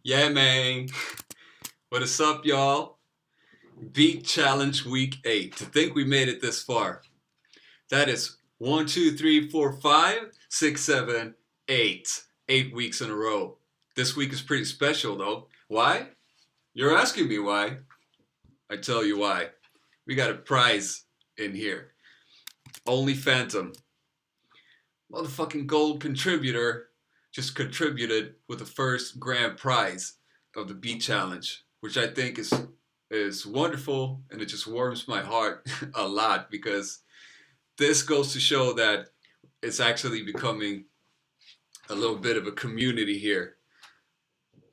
Yeah, man. What is up, y'all? Beat Challenge Week 8. To think we made it this far. That is 1, 2, 3, 4, 5, 6, 7, 8. 8 weeks in a row. This week is pretty special, though. Why? You're asking me why. I tell you why. We got a prize in here. Only Phantom. Motherfucking gold contributor just contributed with the first grand prize of the Beat Challenge, which I think is wonderful, and it just warms my heart a lot because this goes to show that it's actually becoming a little bit of a community here.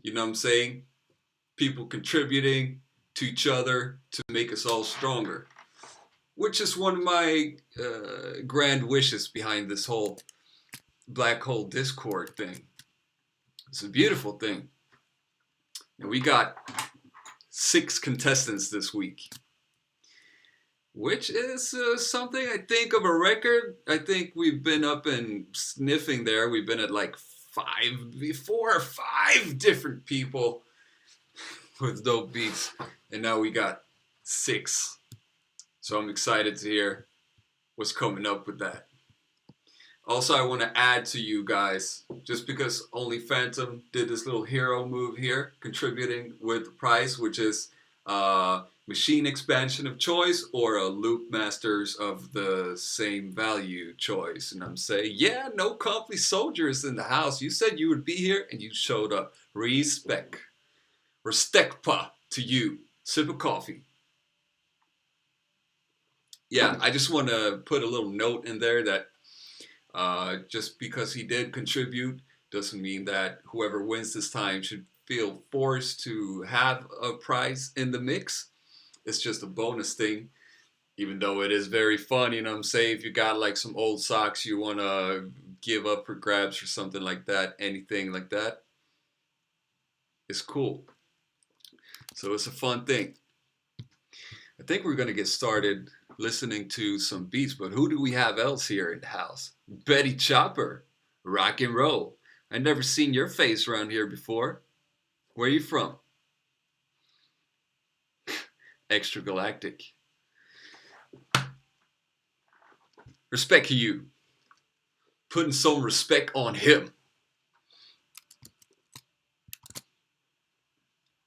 You know what I'm saying? People contributing to each other to make us all stronger, which is one of my grand wishes behind this whole black hole Discord thing. It's a beautiful thing. And we got 6 contestants this week, which is something I think of a record. I think we've been up and sniffing there. We've been at like 4 or 5 different people with dope beats, and now we got 6. So I'm excited to hear what's coming up with that. Also, I want to add to you guys, just because Only Phantom did this little hero move here, contributing with the prize, which is machine expansion of choice or a loop masters of the same value choice. And I'm saying, yeah, no Comply soldiers in the house. You said you would be here and you showed up. Respect. Respectpa to you. Sip of coffee. Yeah, I just want to put a little note in there that just because he did contribute doesn't mean that whoever wins this time should feel forced to have a prize in the mix. It's just a bonus thing, even though it is very fun. You know what I'm saying? If you got like some old socks you want to give up for grabs or something like that, anything like that, it's cool. So it's a fun thing. I think we're going to get started listening to some beats, but who do we have else here in the house? Betty Chopper, rock and roll. I never seen your face around here before. Where are you from? Extra galactic. Respect to you. Putting some respect on him.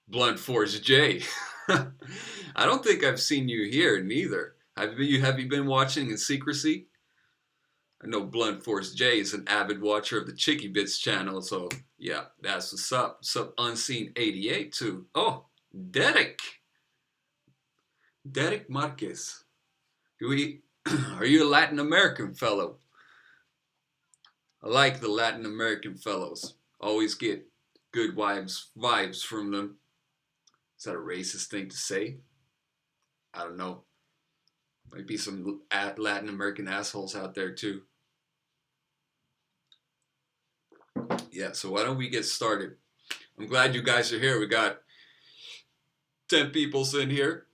Blunt Force J. I don't think I've seen you here neither. Have you been watching in secrecy? I know Blunt Force J is an avid watcher of the Chicky Bits channel, so yeah, that's what's up. What's up, Unseen 88 too? Oh, Derek. Derek Marquez. Are you a Latin American fellow? I like the Latin American fellows. Always get good vibes from them. Is that a racist thing to say? I don't know. Might be some Latin American assholes out there too. Yeah, so why don't we get started? I'm glad you guys are here. We got 10 people in here.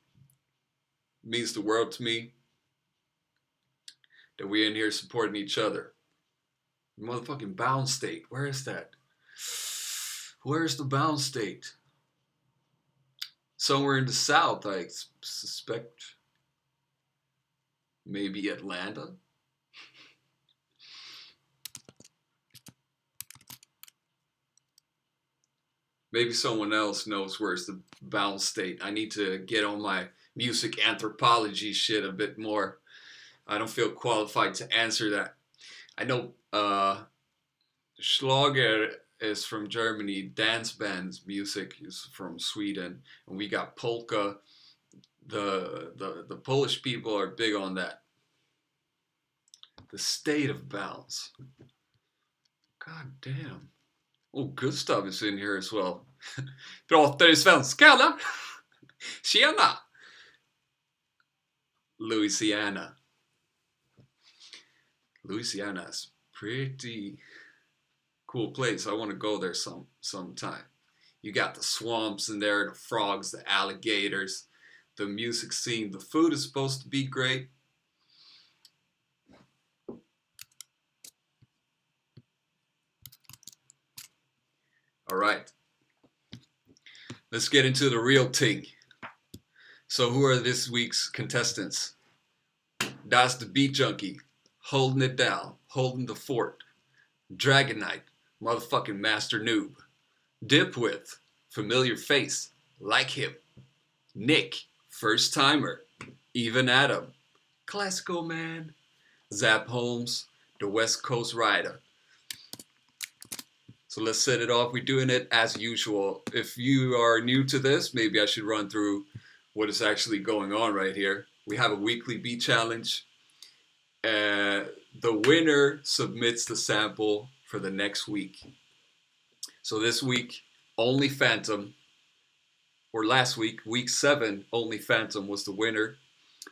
It means the world to me that we're in here supporting each other. Motherfucking bound state. Where is that? Where's the bound state? Somewhere in the south, I suspect. Maybe Atlanta? Maybe someone else knows where's the bound state. I need to get on my music anthropology shit a bit more. I don't feel qualified to answer that. I know Schlager is from Germany. Dance bands music is from Sweden, and we got polka. The Polish people are big on that. The state of bounds. God damn. Oh, Gustav is in here as well. Pratar du svenska eller? Tjena! Louisiana. Louisiana's pretty cool place. I want to go there sometime. You got the swamps in there, the frogs, the alligators, the music scene. The food is supposed to be great. All right. Let's get into the real thing. So who are this week's contestants? Das the Beat Junkie, holding it down, holding the fort. Dragon Knight, motherfucking master noob. Dipwith, familiar face, like him. Nick, first timer. Even Adam, classical man. Zap Holmes, the West Coast rider. So let's set it off. We're doing it as usual. If you are new to this, maybe I should run through what is actually going on right here. We have a weekly beat challenge. The winner submits the sample for the next week. So this week, only Phantom, or last week, week 7, only Phantom was the winner,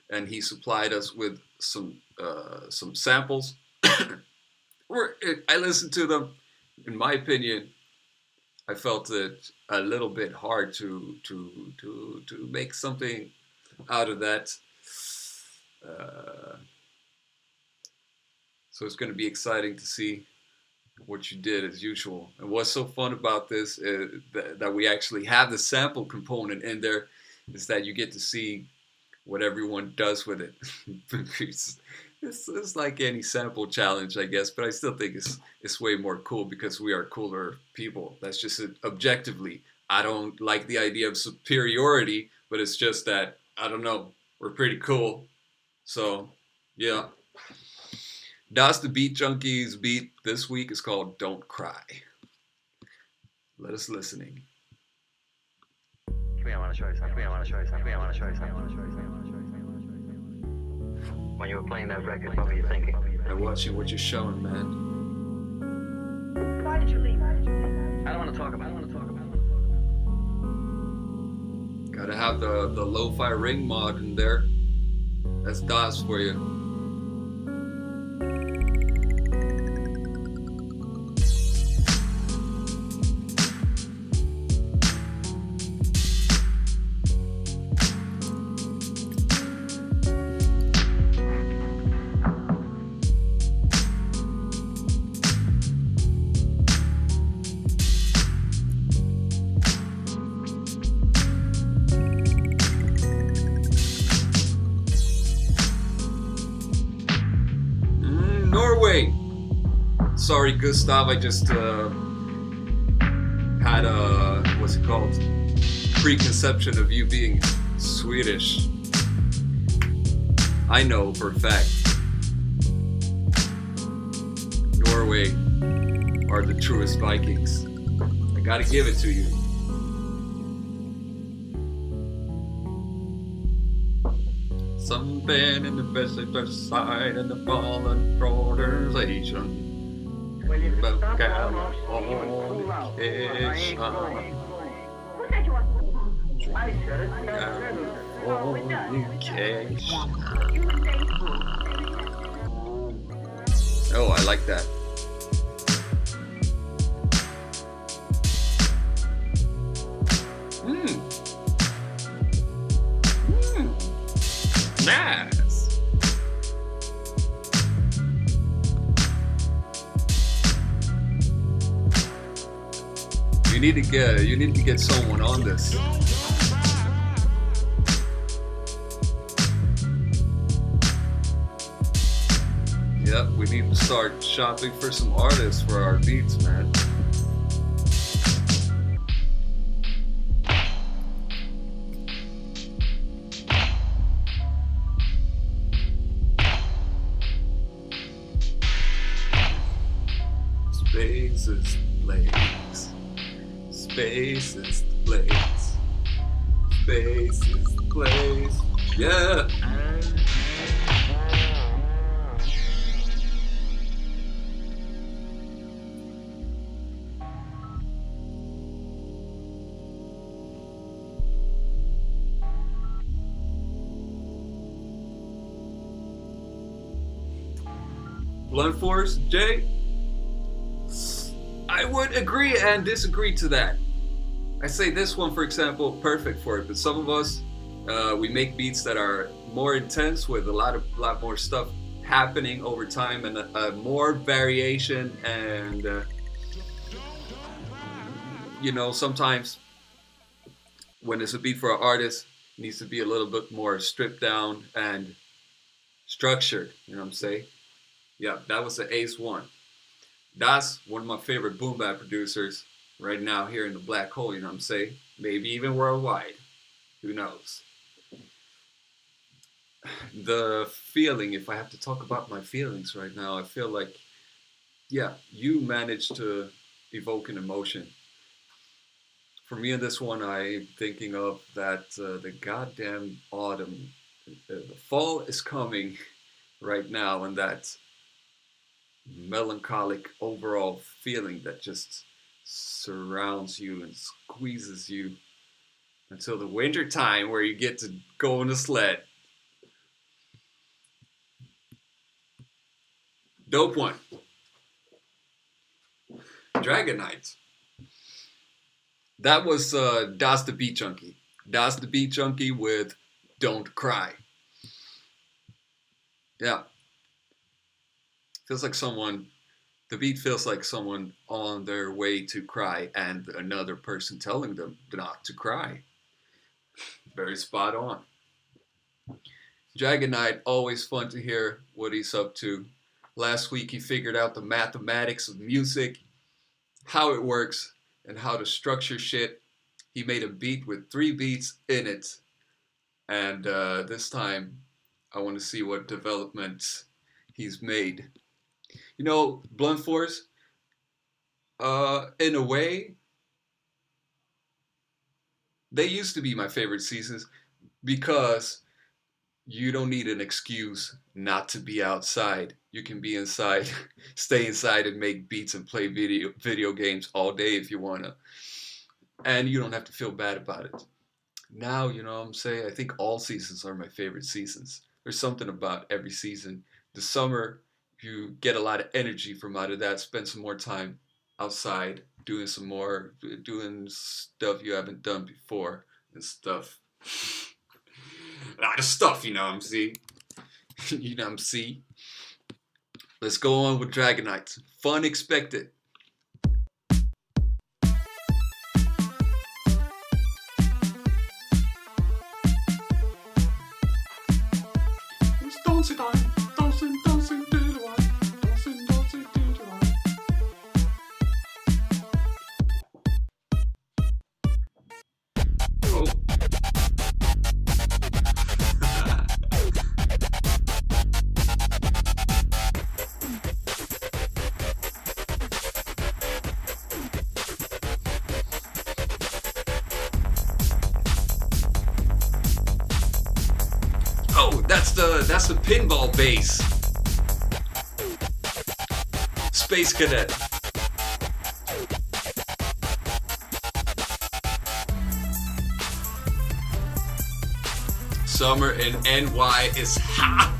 and he supplied us with some samples. I listened to them. In my opinion, I felt it a little bit hard to make something out of that. So it's going to be exciting to see what you did as usual. And what's so fun about this is that we actually have the sample component in there, is that you get to see what everyone does with it. It's like any sample challenge, I guess, but I still think it's way more cool because we are cooler people. That's just it. Objectively. I don't like the idea of superiority, but it's just that, I don't know, we're pretty cool. So, yeah. Das the Beat Junkie's beat this week is called Don't Cry. Let us listening. I want to show you something. When you were playing that record, what were you thinking? I'm watching what you're showing, man. Why did you leave? I don't want to talk about it. Gotta have the lo-fi ring mod in there. That's DOS for you. Norway. Sorry, Gustav. I just had a what's it called? Preconception of you being Swedish. I know for a fact. Norway are the truest Vikings. I gotta give it to you. Something in the visitor side of the fallen polarization. Well, you About stop Californication. What did you want? I said it. Californication. You were saying Oh, I like that. Nice. You need to get someone on this. Yep, we need to start shopping for some artists for our beats, man. Space Space is the place. Space is the place. Yeah. Blunt force, Jay? I would agree and disagree to that. I say this one, for example, perfect for it. But some of us, we make beats that are more intense with a lot more stuff happening over time and more variation. And sometimes when it's a beat for an artist, it needs to be a little bit more stripped down and structured. You know what I'm saying? Yeah, that was the Ace One. That's one of my favorite boom bap producers right now here in the black hole. You know what I'm saying? Maybe even worldwide. Who knows? The feeling, if I have to talk about my feelings right now, I feel like, yeah, you managed to evoke an emotion. For me in this one, I'm thinking of that the goddamn autumn, the fall is coming right now, and that melancholic overall feeling that just surrounds you and squeezes you until the winter time where you get to go on a sled. Dope one. Dragon Knight. That was Das the Beat Junkie. Das the Beat Junkie with Don't Cry. Yeah. Feels like the beat feels like someone on their way to cry and another person telling them not to cry. Very spot on. Dragon Knight, always fun to hear what he's up to. Last week he figured out the mathematics of music, how it works, and how to structure shit. He made a beat with 3 beats in it. And this time, I want to see what developments he's made. You know, Blunt Force, in a way, they used to be my favorite seasons because you don't need an excuse not to be outside. You can be inside, stay inside and make beats and play video games all day if you want to. And you don't have to feel bad about it. Now, you know what I'm saying? I think all seasons are my favorite seasons. There's something about every season. The summer, you get a lot of energy from out of that. Spend some more time outside, doing stuff you haven't done before and stuff. A lot of stuff, you know what I'm saying? You know what I'm saying? Let's go on with Dragon Knights. Fun expected. That's the pinball bass. Space Cadet. Summer in NY is hot.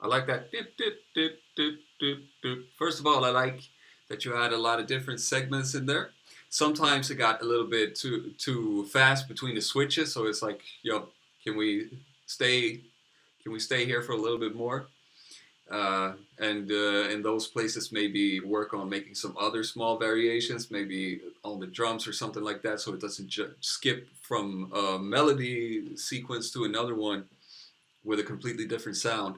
I like that. Dip, dip, dip, dip, dip, dip. First of all, I like that you had a lot of different segments in there. Sometimes it got a little bit too fast between the switches, so it's like, yo, can we stay can we stay here for a little bit more? And in those places, maybe work on making some other small variations, maybe on the drums or something like that, so it doesn't skip from a melody sequence to another one with a completely different sound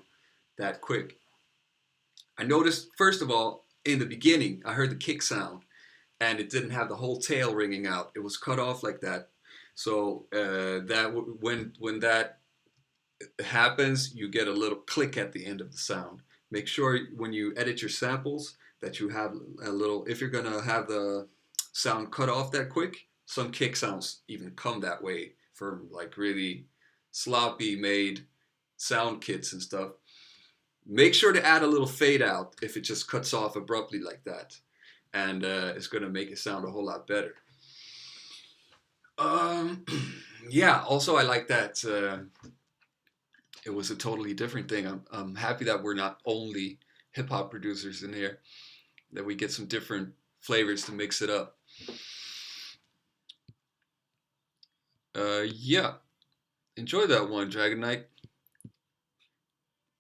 that quick. I noticed, first of all, in the beginning, I heard the kick sound, and it didn't have the whole tail ringing out. It was cut off like that. So when that happens, you get a little click at the end of the sound. Make sure when you edit your samples that you have a little, if you're gonna have the sound cut off that quick, some kick sounds even come that way for like really sloppy made sound kits and stuff. Make sure to add a little fade out if it just cuts off abruptly like that, and it's gonna make it sound a whole lot better. Yeah, also I like that it was a totally different thing. I'm happy that we're not only hip hop producers in here, that we get some different flavors to mix it up. Yeah, enjoy that one, Dragon Knight.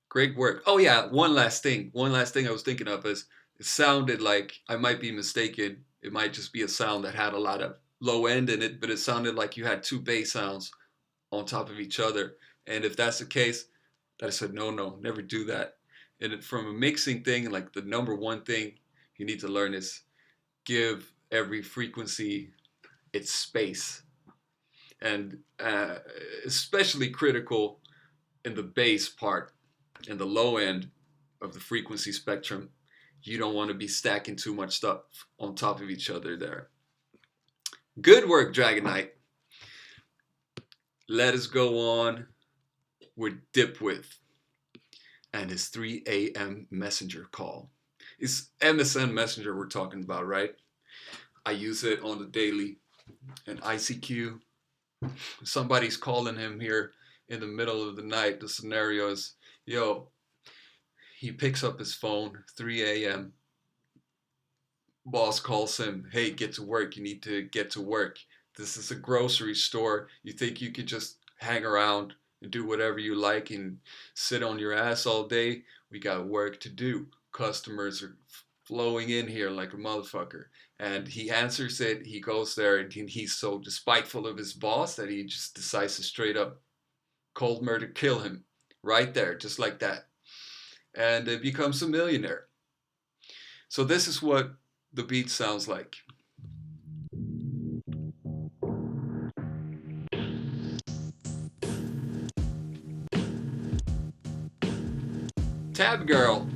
Great work. Oh yeah, one last thing. One last thing I was thinking of is it sounded like, I might be mistaken, it might just be a sound that had a lot of low end in it, but it sounded like you had two bass sounds on top of each other. And if that's the case, I said, no, never do that. And from a mixing thing, like the number one thing you need to learn is give every frequency its space. And especially critical in the bass part, in the low end of the frequency spectrum. You don't want to be stacking too much stuff on top of each other there. Good work, Dragon Knight. Let us go on with Dipwith and his 3 a.m. messenger call. It's MSN Messenger we're talking about, right? I use it on the daily. And ICQ, somebody's calling him here in the middle of the night. The scenario is, yo, he picks up his phone, 3 a.m. Boss calls him, hey, get to work. You need to get to work. This is a grocery store. You think you could just hang around and do whatever you like and sit on your ass all day? We got work to do. Customers are flowing in here like a motherfucker. And he answers it. He goes there and he's so despiteful of his boss that he just decides to straight up cold murder kill him right there, just like that. And becomes a millionaire. So this is what the beat sounds like. Tab Girl,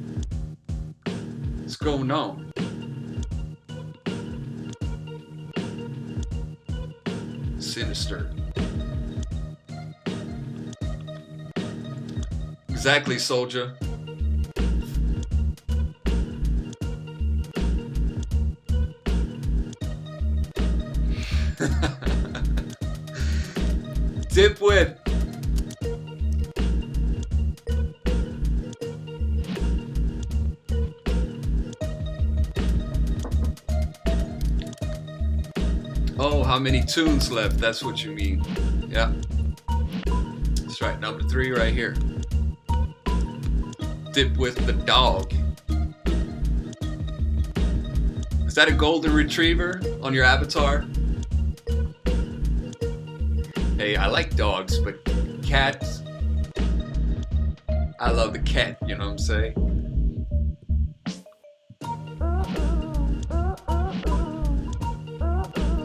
what's going on? Sinister. Exactly, soldier. Dipwith. Oh, how many tunes left? That's what you mean. Yeah. That's right. Number 3 right here. Dipwith the dog. Is that a golden retriever on your avatar? Hey, I like dogs, but cats, I love the cat, you know what I'm saying?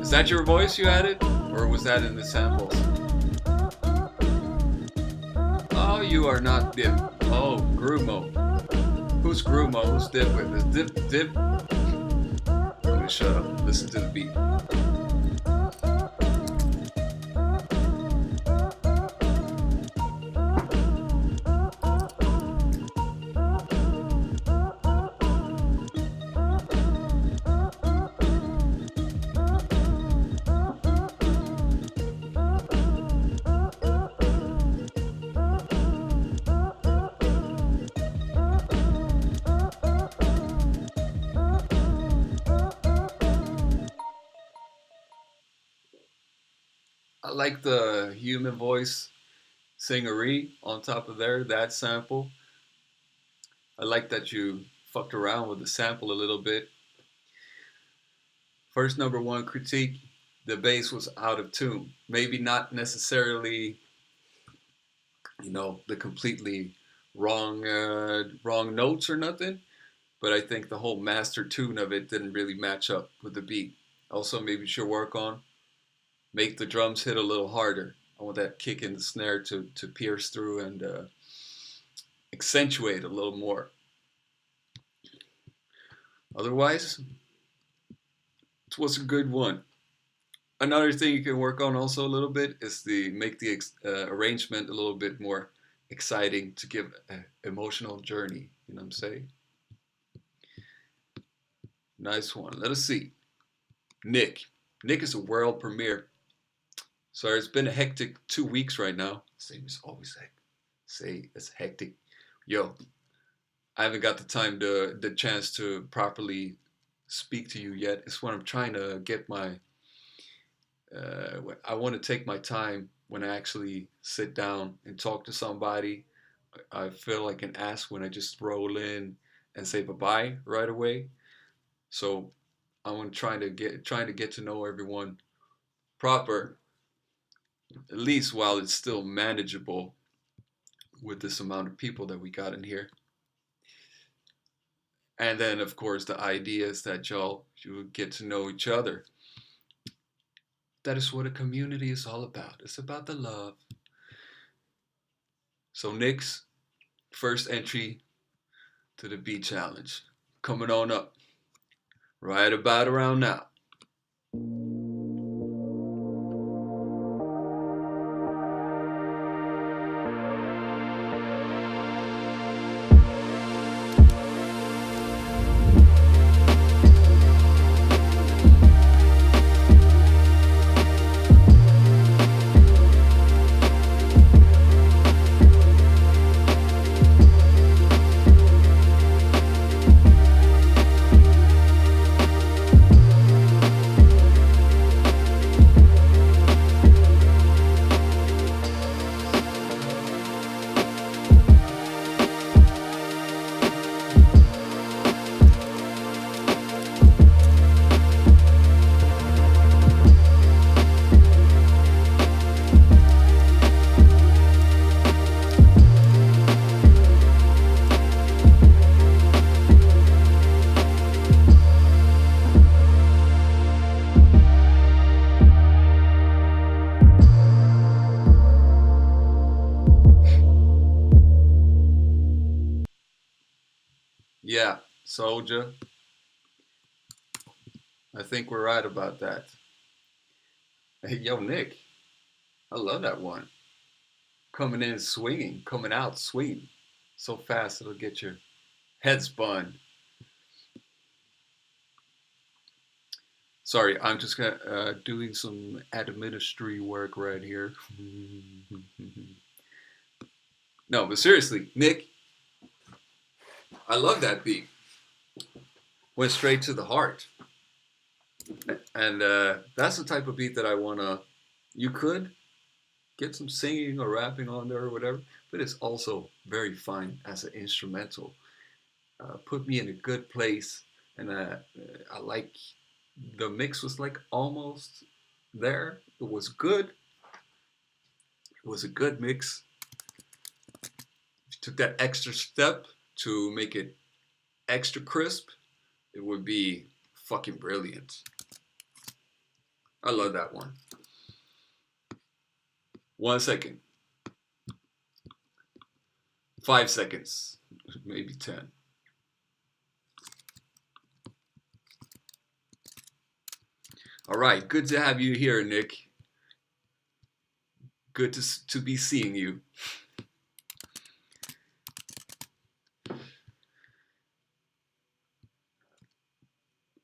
Is that your voice you added? Or was that in the samples? Oh, you are not Dip. Oh, Grumo. Who's Grumo? Who's Dipwith? Is Dip? Let me shut up. Listen to the beat. I like the human voice singery on top of there, that sample. I like that you fucked around with the sample a little bit. First number one critique, the bass was out of tune. Maybe not necessarily, the completely wrong notes or nothing, but I think the whole master tune of it didn't really match up with the beat. Also, maybe you should work on make the drums hit a little harder. I want that kick in the snare to pierce through and accentuate a little more. Otherwise, it was a good one. Another thing you can work on also a little bit is the make the arrangement a little bit more exciting to give an emotional journey. You know what I'm saying? Nice one. Let us see. Nick. Nick is a world premiere. Sorry, it's been a hectic 2 weeks right now. Same as always. Say it's hectic. Yo, I haven't got the chance to properly speak to you yet. It's when I'm trying to get my. I want to take my time when I actually sit down and talk to somebody. I feel like an ass when I just roll in and say bye bye right away. So I want to trying to get to know everyone proper, at least while it's still manageable with this amount of people that we got in here. And then, of course, the idea is that you will get to know each other. That is what a community is all about. It's about the love. So, Nick's first entry to the beat challenge coming on up right about around now. Yeah, Soldier. I think we're right about that. Hey, yo, Nick. I love that one. Coming in swinging, coming out swinging. So fast it'll get your head spun. Sorry, I'm just doing some administrative work right here. No, but seriously, Nick, I love that beat. Went straight to the heart. And that's the type of beat that I want to. You could get some singing or rapping on there or whatever, but it's also very fine as an instrumental. Put me in a good place, and I like the mix was like almost there. It was good. It was a good mix. If you took that extra step to make it extra crisp, it would be fucking brilliant. I love that one. 1 second. 5 seconds. Maybe 10. All right, good to have you here, Nick. Good to be seeing you.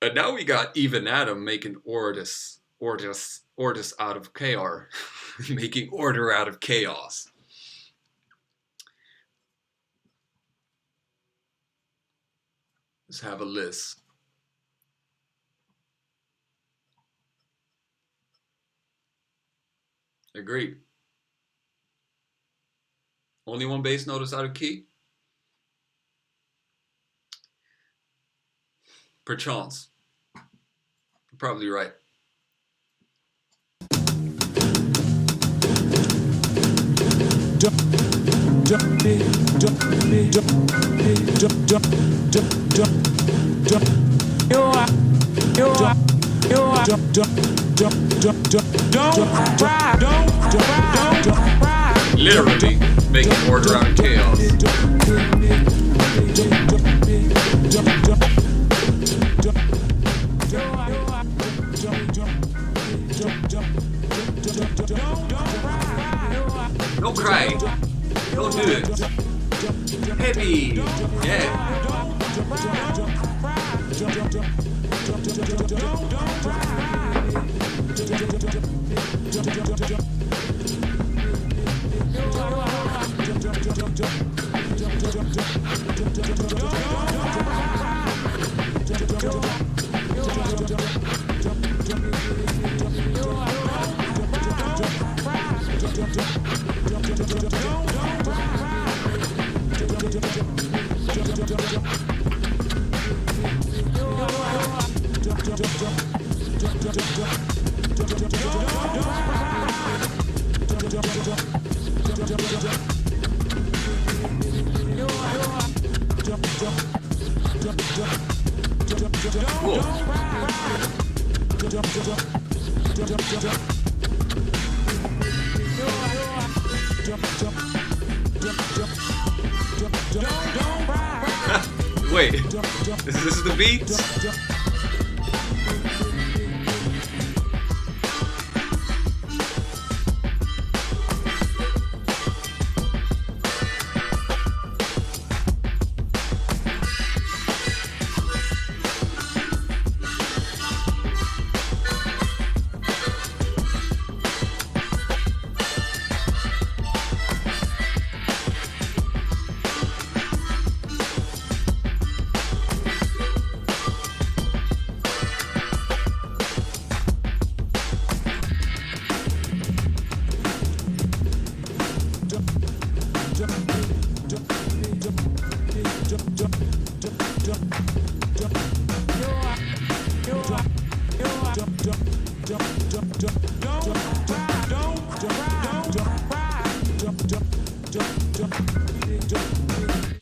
And now we got Even Adam making Ordis out of KR, making order out of chaos. Let's have a list. Agreed. Only one bass note is out of key? Perchance. You're probably right. Literally making order out of chaos. Don't cry. Don't do it. Heavy. Yeah. Cool. Wait, is this the beat?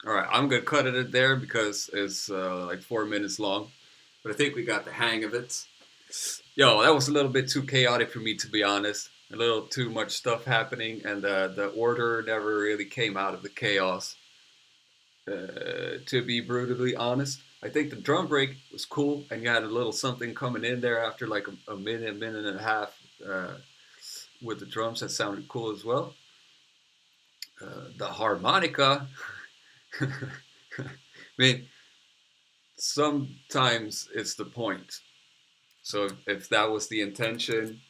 Alright, I'm gonna cut it there because it's like 4 minutes long. But I think we got the hang of it. Yo, that was a little bit too chaotic for me, to be honest. A little too much stuff happening, and the order never really came out of the chaos. To be brutally honest, I think the drum break was cool, and you had a little something coming in there after like a minute and a half with the drums that sounded cool as well. The harmonica, I mean, sometimes it's the point. So if that was the intention,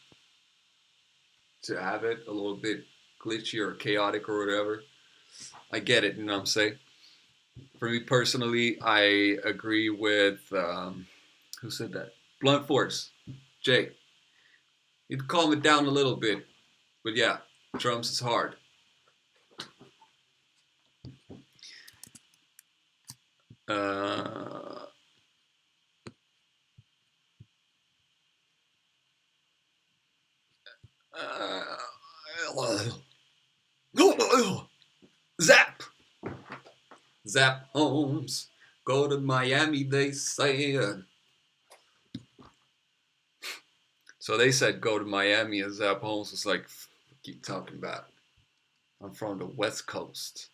to have it a little bit glitchy or chaotic or whatever, I get it, you know what I'm saying? For me personally, I agree with, who said that? Blunt Force, Jay. You'd calm it down a little bit, but yeah, drums is hard. Zap! Zap Holmes, go to Miami, they said. So they said go to Miami, and Zap Holmes was like, what you talking about? I'm from the West Coast.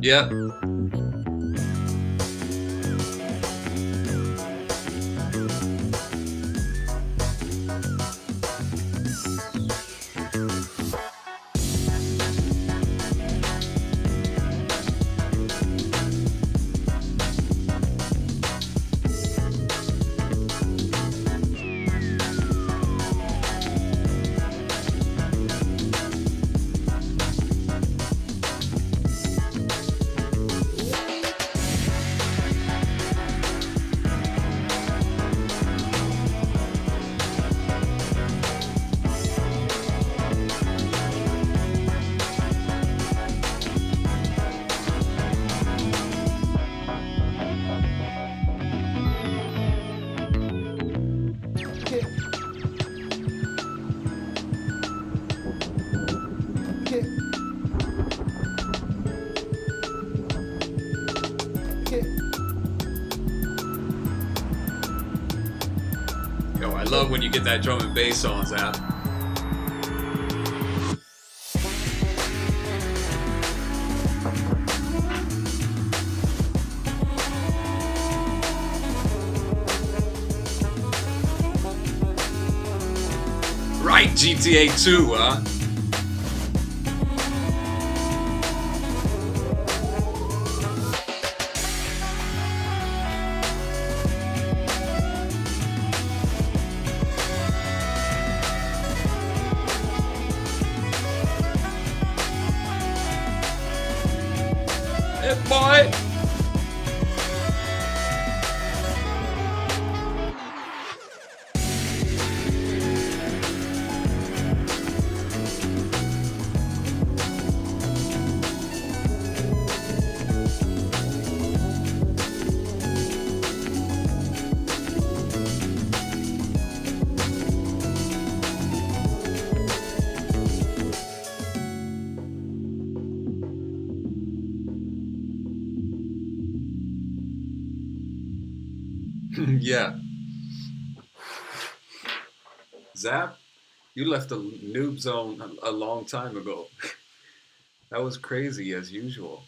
Yep. Yo, I love when you get that drum and bass on, Zap. Right, GTA 2, huh? Hey, boy! Yeah. Zap, you left the noob zone a long time ago. That was crazy as usual.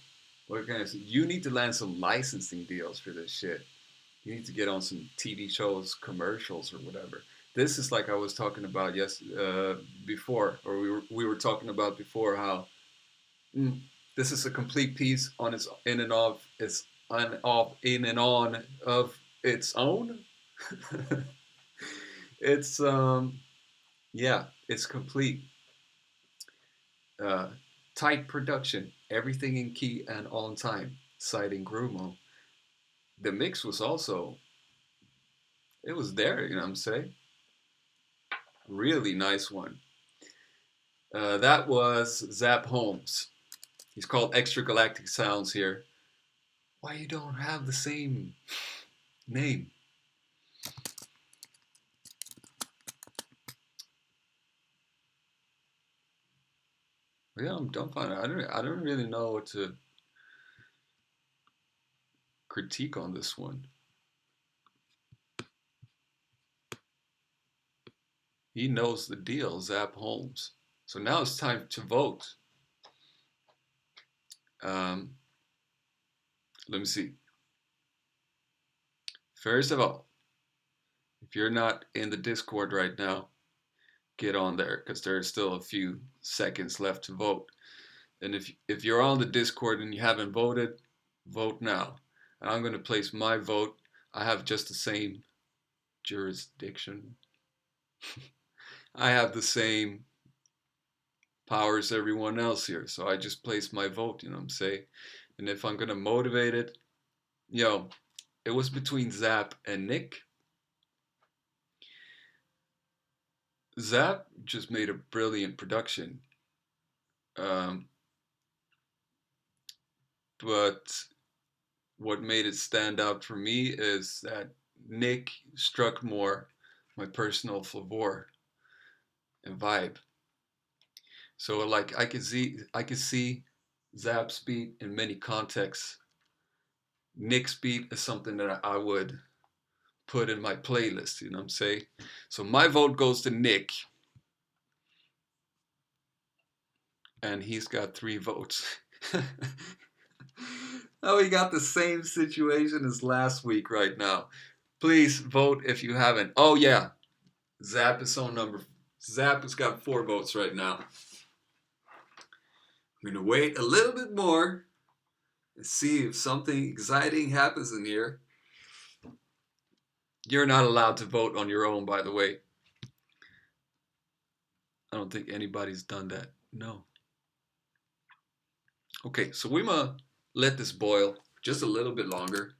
What can I say? You need to land some licensing deals for this shit. You need to get on some TV shows, commercials, or whatever. This is like I was talking about before, or we were talking about before how mm, this is a complete piece on its in and of its on off in and on of its own. It's yeah, it's complete. Uh, Tight production, everything in key and on time. Citing Grumo. The mix was also it was there. You know what I'm saying? Really nice one. That was Zap Holmes. He's called Extra Galactic Sounds here. Why you don't have the same name? Yeah, I'm dumbfounded. I don't really know what to critique on this one. He knows the deal, Zap Holmes. So now it's time to vote. Um, Let me see. First of all, if you're not in the Discord right now, get on there because there's still a few seconds left to vote. And if you're on the Discord and you haven't voted, vote now. And I'm going to place my vote. I have just the same jurisdiction. I have the same power as everyone else here. So I just place my vote, you know what I'm saying? And if I'm going to motivate it, yo, it was between Zap and Nick. Zap just made a brilliant production. Um, but what made it stand out for me is that Nick struck more my personal flavor and vibe. So like I could see Zap's beat in many contexts. Nick's beat is something that I would put in my playlist, you know what I'm saying? So my vote goes to Nick, and he's got 3 votes. Oh, we got the same situation as last week right now. Please vote if you haven't. Oh yeah, Zap is on number. Zap has got 4 votes right now. I'm gonna wait a little bit more and see if something exciting happens in here. You're not allowed to vote on your own, by the way. I don't think anybody's done that. No. Okay, so we're gonna let this boil just a little bit longer.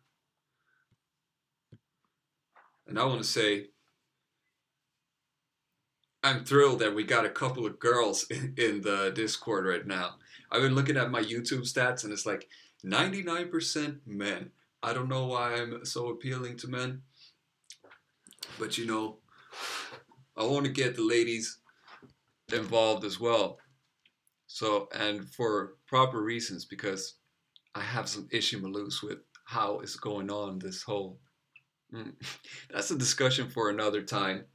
And I want to say I'm thrilled that we got a couple of girls in the Discord right now. I've been looking at my YouTube stats and it's like 99% men. I don't know why I'm so appealing to men, but you know, I want to get the ladies involved as well. So, and for proper reasons, because I have some issue loose with how it's going on this whole Mm. That's a discussion for another time.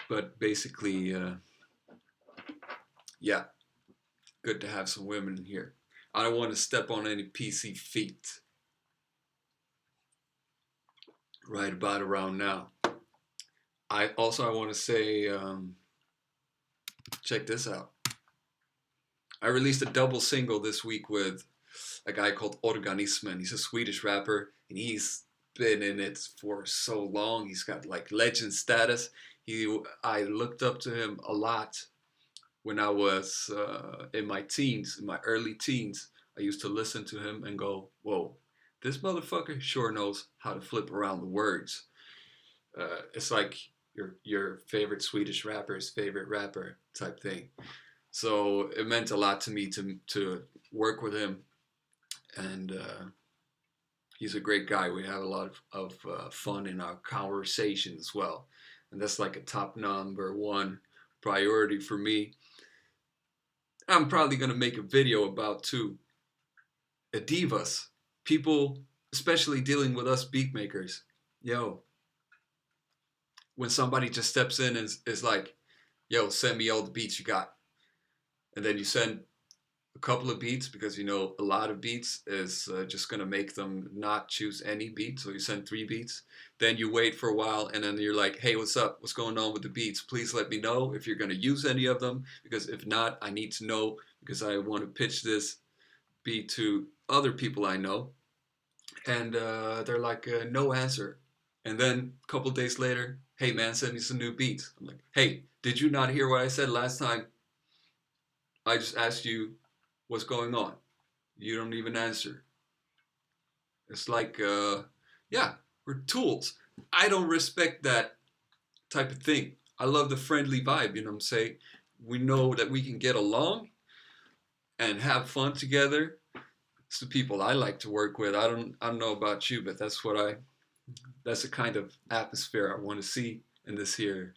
But basically, yeah, good to have some women here. I don't want to step on any PC feet right about around now. I want to say, check this out. I released a double single this week with a guy called Organismen. He's a Swedish rapper, and he's been in it for so long. He's got like legend status. I looked up to him a lot when I was in my teens, in my early teens. I used to listen to him and go, "Whoa, this motherfucker sure knows how to flip around the words." It's like your favorite Swedish rapper's favorite rapper type thing. So it meant a lot to me to work with him, and he's a great guy. We have a lot of fun in our conversation as well, and that's like a top number one priority for me. I'm probably gonna make a video about too. Divas, people, especially dealing with us beat makers. Yo, when somebody just steps in and is like, "Yo, send me all the beats you got," and then you send a couple of beats because you know a lot of beats is just gonna make them not choose any beat. So you send 3 beats, then you wait for a while, and then you're like, "Hey, what's up? What's going on with the beats? Please let me know if you're gonna use any of them, because if not, I need to know because I want to pitch this beat to other people I know." And they're like, "No answer." And then a couple of days later, "Hey man, send me some new beats." I'm like, "Hey, did you not hear what I said last time? I just asked you what's going on. You don't even answer." It's like, yeah, we're tools. I don't respect that type of thing. I love the friendly vibe, you know what I'm saying? We know that we can get along and have fun together. It's the people I like to work with. I don't know about you, but that's the kind of atmosphere I want to see in this here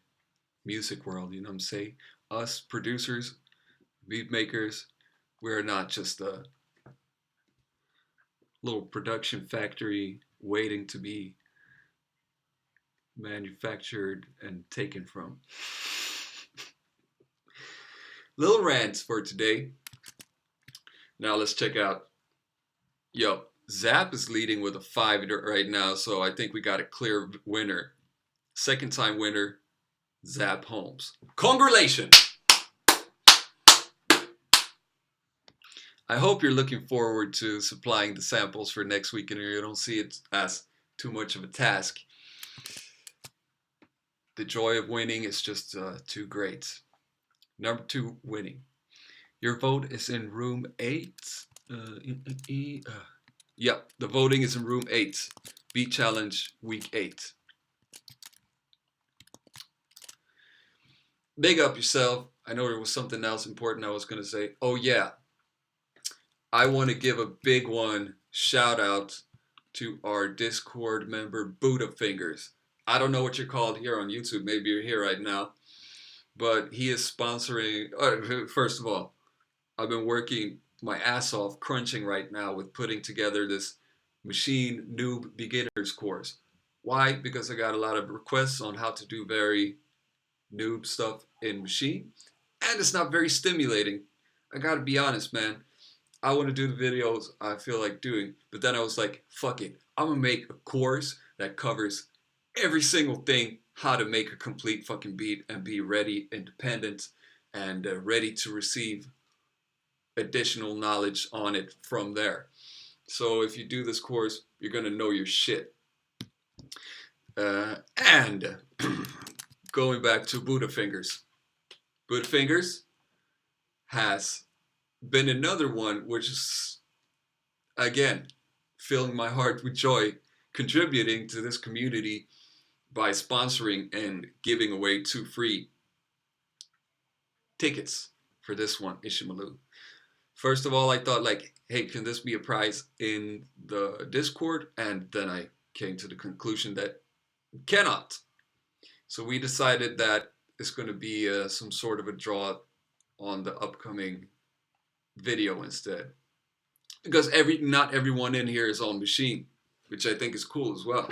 music world, you know what I'm saying? Us producers, beat makers, we're not just a little production factory waiting to be manufactured and taken from. Little rants for today. Now let's check out. Yo, Zap is leading with a 5 right now, so I think we got a clear winner. Second time winner, Zap Holmes. Congratulations! I hope you're looking forward to supplying the samples for next week and you don't see it as too much of a task. The joy of winning is just too great. Number 2, winning. Your vote is in room 8. Yep, the voting is in room 8. Beat Challenge week 8. Big up yourself. I know there was something else important I was going to say. Oh yeah, I want to give a big one shout out to our Discord member Buddha Fingers. I don't know what you're called here on YouTube. Maybe you're here right now. But he is sponsoring. First of all, I've been working my ass off, crunching right now with putting together this machine noob beginners course. Why? Because I got a lot of requests on how to do very noob stuff in machine, and it's not very stimulating. I gotta be honest, man. I want to do the videos I feel like doing, but then I was like, fuck it. I'm gonna make a course that covers every single thing, how to make a complete fucking beat and be ready, independent, and ready to receive additional knowledge on it from there. So if you do this course, you're gonna know your shit. And going back to Buddha Fingers. Buddha Fingers has been another one which is, again, filling my heart with joy, contributing to this community by sponsoring and giving away 2 free tickets for this one, Ishimalu. First of all, I thought like, hey, can this be a prize in the Discord? And then I came to the conclusion that it cannot. So we decided that it's going to be some sort of a draw on the upcoming video instead. Because not everyone in here is on machine, which I think is cool as well.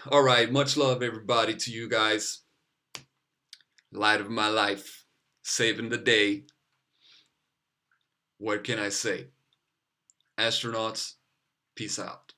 All right, much love, everybody, to you guys. Light of my life, saving the day. What can I say? Astronauts, peace out.